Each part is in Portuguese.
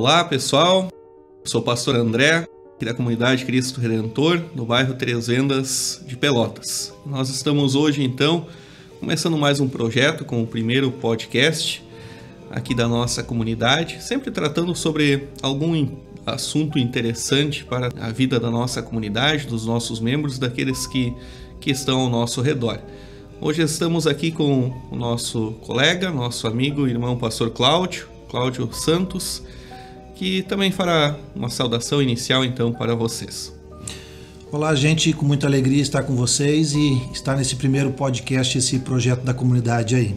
Olá pessoal, sou o pastor André, aqui da comunidade Cristo Redentor, no bairro Três Vendas de Pelotas. Nós estamos hoje então começando mais um projeto com o primeiro podcast aqui da nossa comunidade, sempre tratando sobre algum assunto interessante para a vida da nossa comunidade, dos nossos membros, daqueles que estão ao nosso redor. Hoje estamos aqui com o nosso colega, nosso amigo, irmão pastor Cláudio Santos, que também fará uma saudação inicial então para vocês. Olá gente, com muita alegria estar com vocês e estar nesse primeiro podcast, esse projeto da comunidade aí.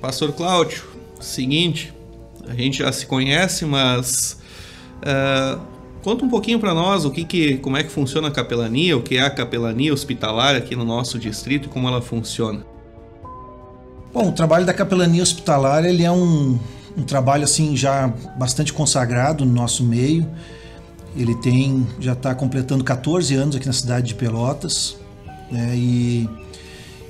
Pastor Cláudio, seguinte, a gente já se conhece, mas conta um pouquinho para nós como é que funciona a capelania, o que é a capelania hospitalar aqui no nosso distrito e como ela funciona. Bom, o trabalho da capelania hospitalar ele é um trabalho assim já bastante consagrado no nosso meio. Ele já está completando 14 anos aqui na cidade de Pelotas, né? E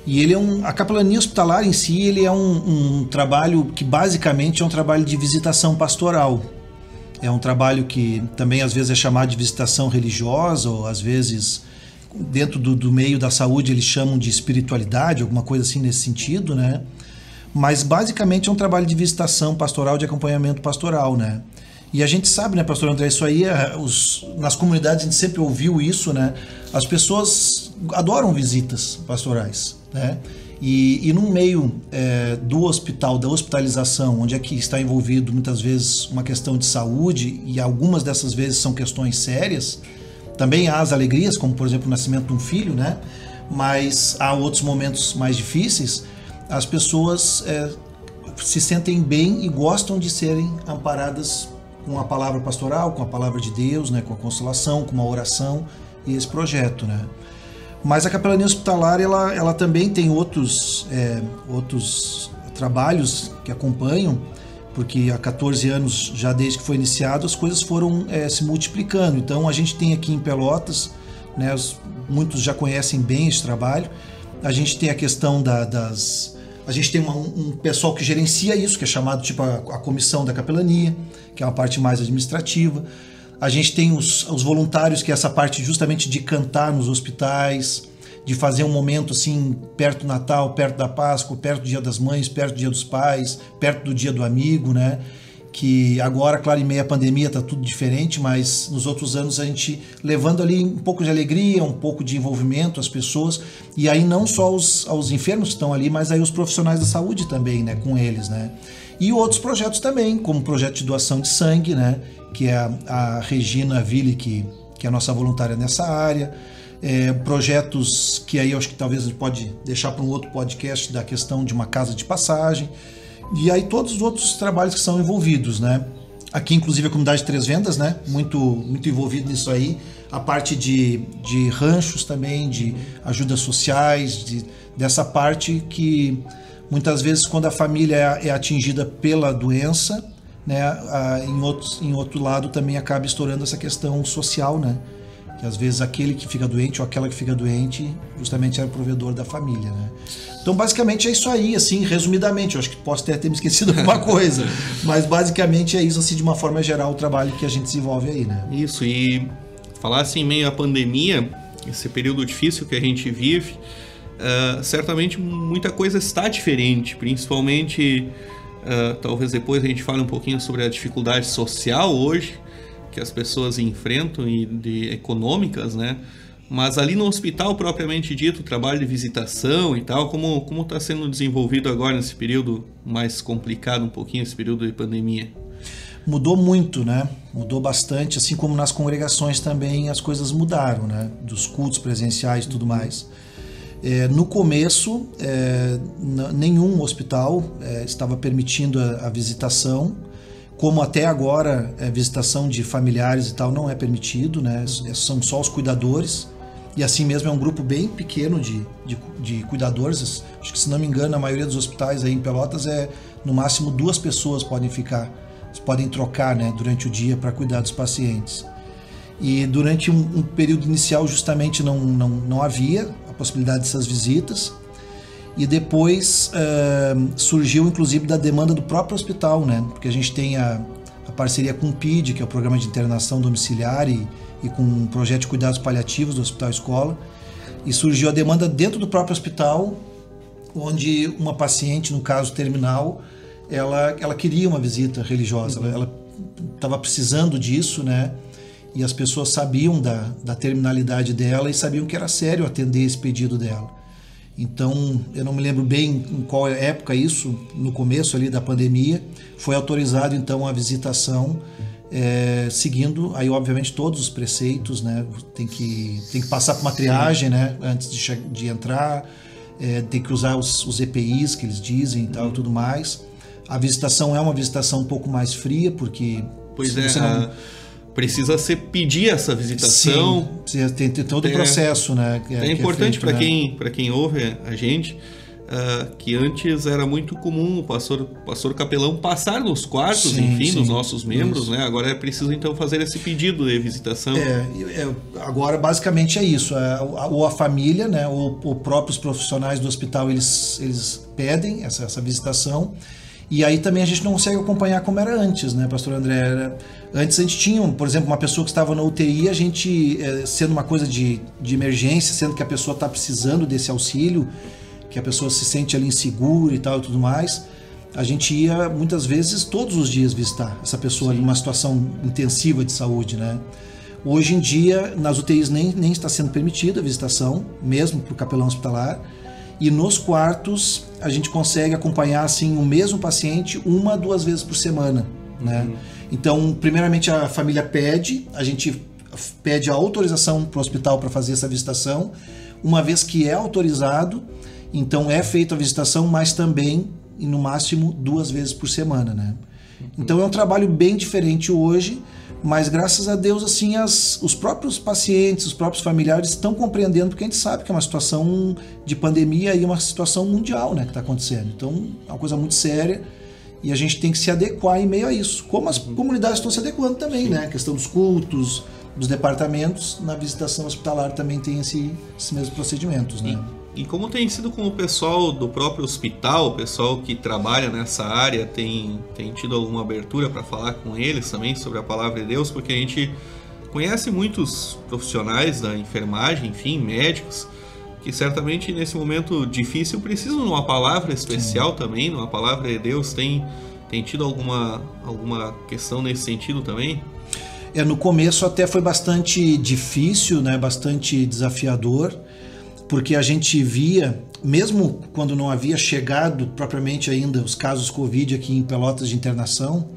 ele a capelania hospitalar em si ele é um trabalho que basicamente é um trabalho de visitação pastoral. É um trabalho que também às vezes é chamado de visitação religiosa, ou às vezes dentro do meio da saúde eles chamam de espiritualidade, alguma coisa assim nesse sentido, né? Mas basicamente é um trabalho de visitação pastoral, de acompanhamento pastoral, né? E a gente sabe, né, pastor André, isso aí, nas comunidades a gente sempre ouviu isso, né? As pessoas adoram visitas pastorais, né? E no meio do hospital, da hospitalização, onde é que está envolvido muitas vezes uma questão de saúde, e algumas dessas vezes são questões sérias, também há as alegrias, como por exemplo o nascimento de um filho, né? Mas há outros momentos mais difíceis. As pessoas se sentem bem e gostam de serem amparadas com a palavra pastoral, com a palavra de Deus, né? Com a consolação, com uma oração e esse projeto, né? Mas a capelania hospitalar ela também tem outros trabalhos que acompanham, porque há 14 anos, já desde que foi iniciado, as coisas foram se multiplicando. Então a gente tem aqui em Pelotas, né, muitos já conhecem bem esse trabalho, a gente tem a questão a gente tem um pessoal que gerencia isso, que é chamado tipo a comissão da capelania, que é uma parte mais administrativa. A gente tem os voluntários, que é essa parte justamente de cantar nos hospitais, de fazer um momento assim, perto do Natal, perto da Páscoa, perto do Dia das Mães, perto do Dia dos Pais, perto do Dia do Amigo, né? Que agora, claro, em meio à pandemia tá tudo diferente, mas nos outros anos a gente levando ali um pouco de alegria, um pouco de envolvimento às pessoas, e aí não só aos enfermos que estão ali, mas aí os profissionais da saúde também, né, com eles, né? E outros projetos também, como o projeto de doação de sangue, né, que é a Regina Ville, que é a nossa voluntária nessa área, projetos que aí eu acho que talvez a gente pode deixar para um outro podcast da questão de uma casa de passagem, e aí todos os outros trabalhos que são envolvidos, né? Aqui, inclusive, a comunidade de Três Vendas, né? Muito envolvido nisso aí. A parte de ranchos também, de ajudas sociais, dessa parte que muitas vezes quando a família é atingida pela doença, né? Em outro lado também acaba estourando essa questão social, né? Que às vezes aquele que fica doente ou aquela que fica doente justamente é o provedor da família, né? Então basicamente é isso aí, assim, resumidamente. Eu acho que posso até ter me esquecido de alguma coisa, mas basicamente é isso, assim, de uma forma geral, o trabalho que a gente desenvolve aí, né? Isso, e falar assim, meio à pandemia, esse período difícil que a gente vive, certamente muita coisa está diferente, principalmente, talvez depois a gente fale um pouquinho sobre a dificuldade social hoje, que as pessoas enfrentam e econômicas, né? Mas ali no hospital propriamente dito, o trabalho de visitação e tal, como está sendo desenvolvido agora nesse período mais complicado, um pouquinho esse período de pandemia? Mudou muito, né? Mudou bastante, assim como nas congregações também as coisas mudaram, né? Dos cultos presenciais e tudo mais. No começo, nenhum hospital estava permitindo a visitação, como até agora visitação de familiares e tal não é permitido, né? São só os cuidadores, e assim mesmo é um grupo bem pequeno de cuidadores. Acho que, se não me engano, a maioria dos hospitais aí em Pelotas no máximo 2 pessoas podem trocar, né, durante o dia para cuidar dos pacientes. E durante um período inicial justamente não havia a possibilidade dessas visitas, e depois surgiu inclusive da demanda do próprio hospital, né? Porque a gente tem a a parceria com o PID, que é o Programa de Internação Domiciliar, e com um projeto de cuidados paliativos do Hospital Escola. E surgiu a demanda dentro do próprio hospital, onde uma paciente, no caso terminal, ela queria uma visita religiosa, ela estava precisando disso, né? E as pessoas sabiam da terminalidade dela e sabiam que era sério atender esse pedido dela. Então, eu não me lembro bem em qual época isso, no começo ali da pandemia, foi autorizado então a visitação, seguindo aí obviamente todos os preceitos, né? Tem que passar por uma triagem, né? Antes de entrar, tem que usar os EPIs que eles dizem e tal, tudo mais. A visitação é uma visitação um pouco mais fria, porque... Pois precisa pedir essa visitação. Sim, tem todo o processo, né? É importante para quem ouve a gente, que antes era muito comum o pastor capelão passar nos quartos, dos nossos membros, né? Agora é preciso então fazer esse pedido de visitação. Agora basicamente é isso. Ou a família, né? Ou próprios profissionais do hospital, eles pedem essa visitação. E aí também a gente não consegue acompanhar como era antes, né, pastor André? Antes a gente tinha, por exemplo, uma pessoa que estava na UTI, a gente, sendo uma coisa de emergência, sendo que a pessoa está precisando desse auxílio, que a pessoa se sente ali insegura e tal e tudo mais, a gente ia muitas vezes todos os dias visitar essa pessoa em uma situação intensiva de saúde, né? Hoje em dia, nas UTIs nem está sendo permitida a visitação, mesmo para o capelão hospitalar. E nos quartos a gente consegue acompanhar assim o mesmo paciente 1 a 2 vezes por semana, né? Então, primeiramente a família a gente pede a autorização para o hospital para fazer essa visitação. Uma vez que é autorizado, então é feita a visitação, mas também e no máximo 2 vezes por semana, né? Então é um trabalho bem diferente hoje, mas graças a Deus assim os próprios pacientes, os próprios familiares estão compreendendo, porque a gente sabe que é uma situação de pandemia e uma situação mundial, né, que está acontecendo. Então é uma coisa muito séria e a gente tem que se adequar em meio a isso, como as comunidades estão se adequando também, né? A questão dos cultos, dos departamentos, na visitação hospitalar também tem esses mesmos procedimentos, né? E como tem sido com o pessoal do próprio hospital, o pessoal que trabalha nessa área, tem tido alguma abertura para falar com eles também sobre a palavra de Deus? Porque a gente conhece muitos profissionais da enfermagem, enfim, médicos, que certamente nesse momento difícil precisam de uma palavra especial também, de uma palavra de Deus. Tem tido alguma questão nesse sentido também? No começo até foi bastante difícil, né? Bastante desafiador, porque a gente via, mesmo quando não havia chegado propriamente ainda os casos Covid aqui em Pelotas de internação,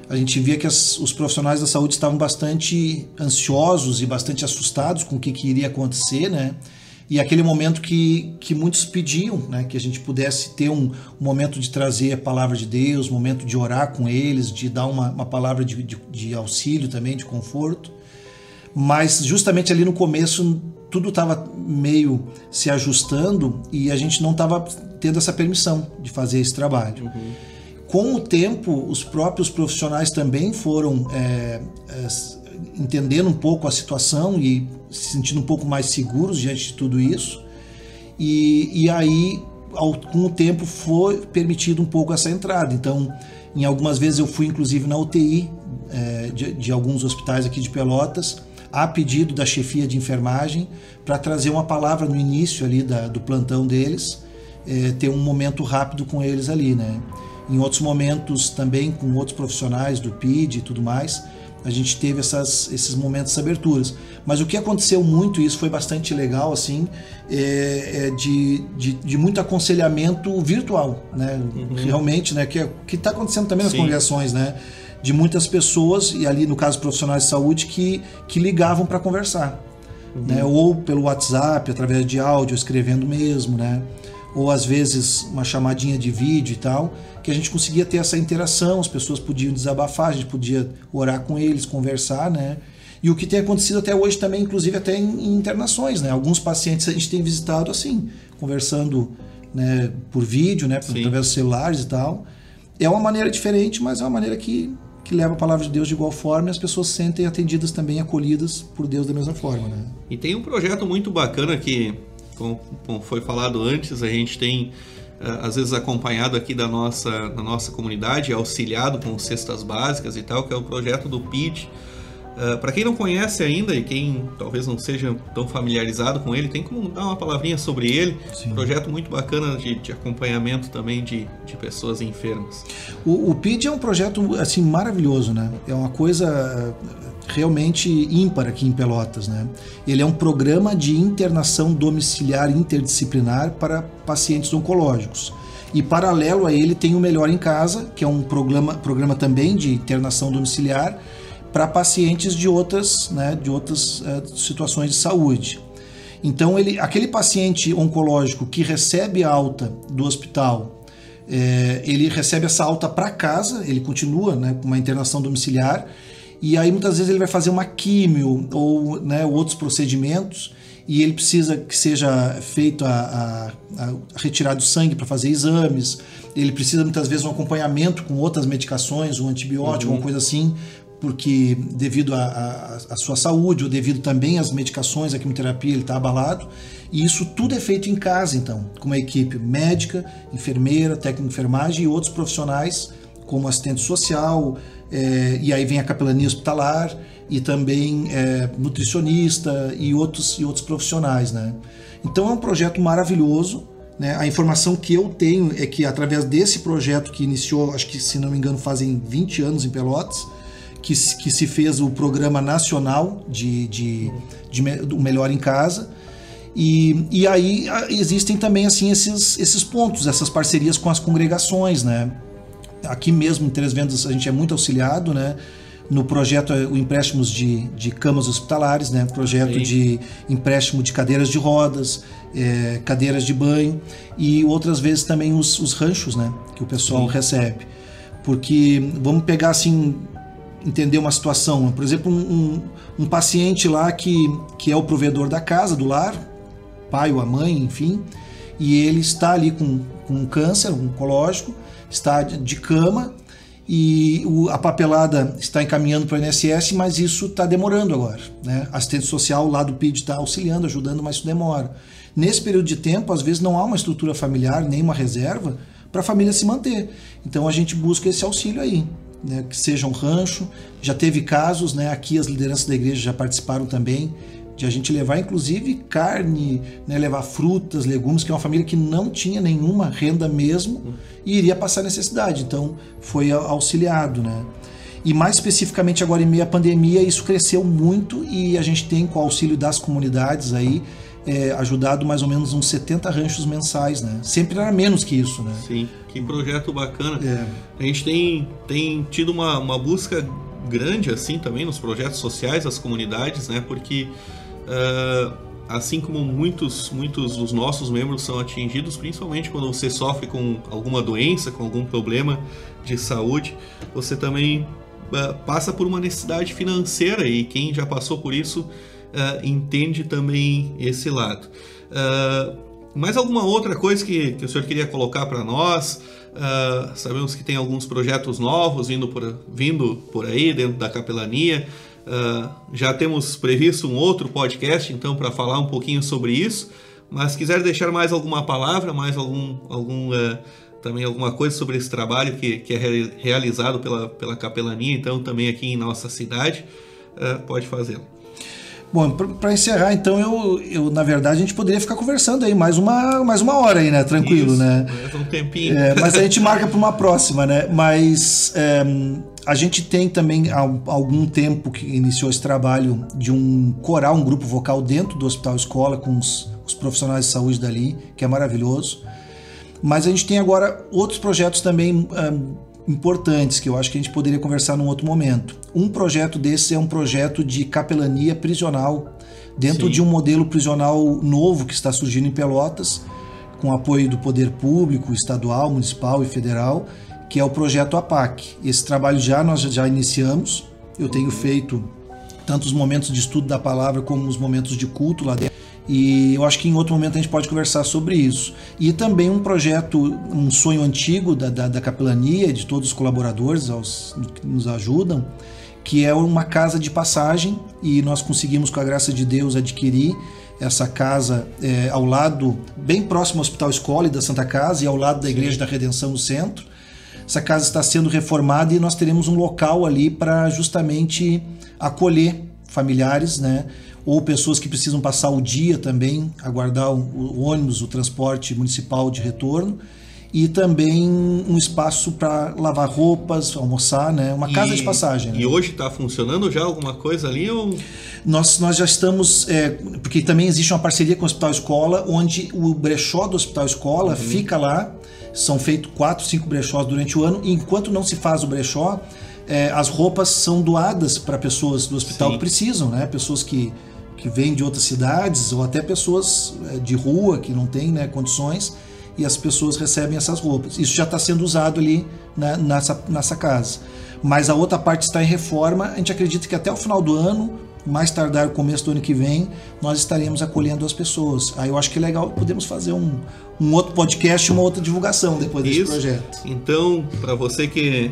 a gente via que os profissionais da saúde estavam bastante ansiosos e bastante assustados com o que iria acontecer, né? E aquele momento que muitos pediam, né? Que a gente pudesse ter um momento de trazer a palavra de Deus, um momento de orar com eles, de dar uma palavra de auxílio também, de conforto. Mas justamente ali no começo tudo estava meio se ajustando e a gente não estava tendo essa permissão de fazer esse trabalho. Com o tempo, os próprios profissionais também foram entendendo um pouco a situação e se sentindo um pouco mais seguros diante de tudo isso. E aí, com o tempo, foi permitido um pouco essa entrada. Então, em algumas vezes eu fui inclusive na UTI de alguns hospitais aqui de Pelotas, a pedido da chefia de enfermagem, para trazer uma palavra no início ali do plantão deles, ter um momento rápido com eles ali, né? Em outros momentos também com outros profissionais do PID e tudo mais, a gente teve esses momentos, essas aberturas. Mas o que aconteceu muito, e isso foi bastante legal, assim, de muito aconselhamento virtual, né? Realmente, né? Que está acontecendo também nas congregações, né? De muitas pessoas, e ali no caso profissionais de saúde, que ligavam para conversar, né? Ou pelo WhatsApp, através de áudio, escrevendo mesmo, né? Ou às vezes uma chamadinha de vídeo e tal, que a gente conseguia ter essa interação, as pessoas podiam desabafar, a gente podia orar com eles, conversar, né? E o que tem acontecido até hoje também, inclusive até em internações, né? Alguns pacientes a gente tem visitado assim, conversando, né, por vídeo, né, através dos celulares e tal. É uma maneira diferente, mas é uma maneira que leva a palavra de Deus de igual forma, e as pessoas se sentem atendidas também, acolhidas por Deus da mesma forma, né? E tem um projeto muito bacana que, como foi falado antes, a gente tem às vezes acompanhado aqui da nossa comunidade, auxiliado com cestas básicas e tal, que é o projeto do PID. Para quem não conhece ainda e quem talvez não seja tão familiarizado com ele, tem como dar uma palavrinha sobre ele. Sim. Projeto muito bacana de acompanhamento também de pessoas enfermas. O PID é um projeto assim maravilhoso, né? É uma coisa realmente ímpar aqui em Pelotas, né? Ele é um programa de internação domiciliar interdisciplinar para pacientes oncológicos. E paralelo a ele tem o Melhor em Casa, que é um programa também de internação domiciliar para pacientes de outras situações de saúde. Então, aquele paciente oncológico que recebe alta do hospital, ele recebe essa alta para casa, ele continua, né, com uma internação domiciliar, e aí muitas vezes ele vai fazer uma químio ou, né, outros procedimentos, e ele precisa que seja feito a retirada do sangue para fazer exames, ele precisa muitas vezes um acompanhamento com outras medicações, um antibiótico, alguma coisa assim, porque devido à sua saúde ou devido também às medicações, à quimioterapia, ele está abalado. E isso tudo é feito em casa, então, com uma equipe médica, enfermeira, técnico de enfermagem e outros profissionais, como assistente social, e aí vem a capelania hospitalar e também nutricionista e outros profissionais, né? Então é um projeto maravilhoso, né? A informação que eu tenho é que através desse projeto que iniciou, acho que se não me engano fazem 20 anos em Pelotas, que se fez o programa nacional do Melhor em Casa, e aí existem também assim esses pontos, essas parcerias com as congregações, né? Aqui mesmo em Três Vendas a gente é muito auxiliado, né? No projeto o empréstimos de camas hospitalares, né? Projeto de empréstimo de cadeiras de rodas, cadeiras de banho, e outras vezes também os ranchos, né? Que o pessoal recebe. Porque vamos pegar assim, entender uma situação, por exemplo, um paciente lá que é o provedor da casa, do lar, pai ou a mãe, enfim, e ele está ali com um câncer oncológico, está de cama, e a papelada está encaminhando para o INSS, mas isso está demorando agora, né? A assistente social lá do PID está auxiliando, ajudando, mas isso demora. Nesse período de tempo, às vezes não há uma estrutura familiar, nem uma reserva para a família se manter. Então a gente busca esse auxílio aí, né, que seja um rancho. Já teve casos, né, aqui as lideranças da igreja já participaram também, de a gente levar inclusive carne, né, levar frutas, legumes, que é uma família que não tinha nenhuma renda mesmo e iria passar necessidade, então foi auxiliado, né? E mais especificamente agora em meio à pandemia isso cresceu muito, e a gente tem com o auxílio das comunidades aí ajudado mais ou menos uns 70 ranchos mensais, né? Sempre era menos que isso, né? Sim, que projeto bacana. A gente tem tido uma busca grande assim também nos projetos sociais das comunidades, né? Porque assim como muitos dos nossos membros são atingidos, principalmente quando você sofre com alguma doença, com algum problema de saúde, você também passa por uma necessidade financeira, e quem já passou por isso entende também esse lado. Mais alguma outra coisa que o senhor queria colocar para nós? Sabemos que tem alguns projetos novos vindo por aí dentro da capelania. Já temos previsto um outro podcast então para falar um pouquinho sobre isso, mas quiser deixar mais alguma palavra, mais também alguma coisa sobre esse trabalho que é realizado pela capelania, então também aqui em nossa cidade, pode fazê-lo. Bom, para encerrar, então, eu na verdade, a gente poderia ficar conversando aí mais uma hora aí, né? Tranquilo, isso, né? Mais um tempinho. Mas a gente marca para uma próxima, né? Mas a gente tem também há algum tempo que iniciou esse trabalho de um coral, um grupo vocal dentro do Hospital Escola, com os profissionais de saúde dali, que é maravilhoso. Mas a gente tem agora outros projetos também importantes, que eu acho que a gente poderia conversar num outro momento. Um projeto desses é um projeto de capelania prisional, dentro de um modelo prisional novo que está surgindo em Pelotas, com apoio do poder público, estadual, municipal e federal, que é o projeto APAC. Esse trabalho nós já iniciamos, eu tenho feito tanto os momentos de estudo da palavra como os momentos de culto lá dentro. E eu acho que em outro momento a gente pode conversar sobre isso. E também um projeto, um sonho antigo da capelania, de todos os colaboradores que nos ajudam, que é uma casa de passagem, e nós conseguimos, com a graça de Deus, adquirir essa casa ao lado, bem próximo ao Hospital Escola e da Santa Casa, e ao lado da Igreja da Redenção no centro. Essa casa está sendo reformada e nós teremos um local ali para justamente acolher familiares, né? Ou pessoas que precisam passar o dia também, aguardar o ônibus, o transporte municipal de retorno. E também um espaço para lavar roupas, almoçar, né? Uma casa de passagem. Né? E hoje está funcionando já alguma coisa ali? Ou... Nós já estamos... porque também existe uma parceria com o Hospital Escola, onde o brechó do Hospital Escola fica lá. São feitos 4, 5 brechós durante o ano. E enquanto não se faz o brechó, as roupas são doadas para pessoas do hospital que precisam, né? Pessoas que vêm de outras cidades ou até pessoas de rua que não têm, né, condições. E as pessoas recebem essas roupas. Isso já está sendo usado ali, né, nessa casa. Mas a outra parte está em reforma. A gente acredita que até o final do ano, mais tardar o começo do ano que vem, nós estaremos acolhendo as pessoas. Aí eu acho que é legal, podemos fazer um outro podcast, uma outra divulgação depois desse projeto. Então, para você que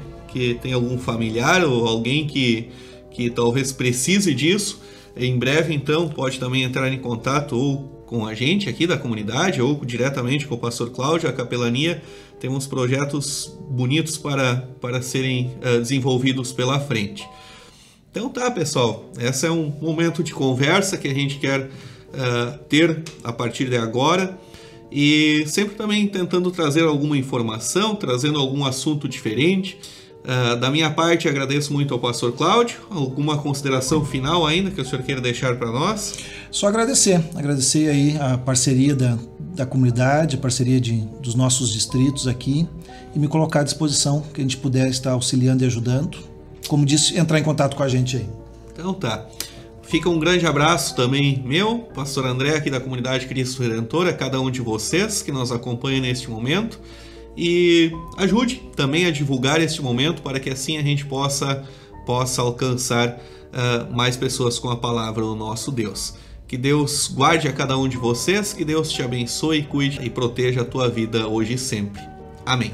tem algum familiar ou alguém que talvez precise disso, em breve então pode também entrar em contato ou com a gente aqui da comunidade ou diretamente com o pastor Cláudio, a capelania. Temos projetos bonitos para serem desenvolvidos pela frente. Então tá, pessoal, esse é um momento de conversa que a gente quer ter a partir de agora, e sempre também tentando trazer alguma informação, trazendo algum assunto diferente. Da minha parte, agradeço muito ao pastor Cláudio. Alguma consideração final ainda que o senhor queira deixar para nós? Só agradecer aí a parceria da comunidade, a parceria dos nossos distritos aqui, e me colocar à disposição, que a gente puder estar auxiliando e ajudando. Como disse, entrar em contato com a gente aí. Então tá. Fica um grande abraço também meu, pastor André, aqui da comunidade Cristo Redentor, a cada um de vocês que nos acompanha neste momento. E ajude também a divulgar este momento para que assim a gente possa alcançar mais pessoas com a palavra do nosso Deus. Que Deus guarde a cada um de vocês, que Deus te abençoe, cuide e proteja a tua vida hoje e sempre. Amém.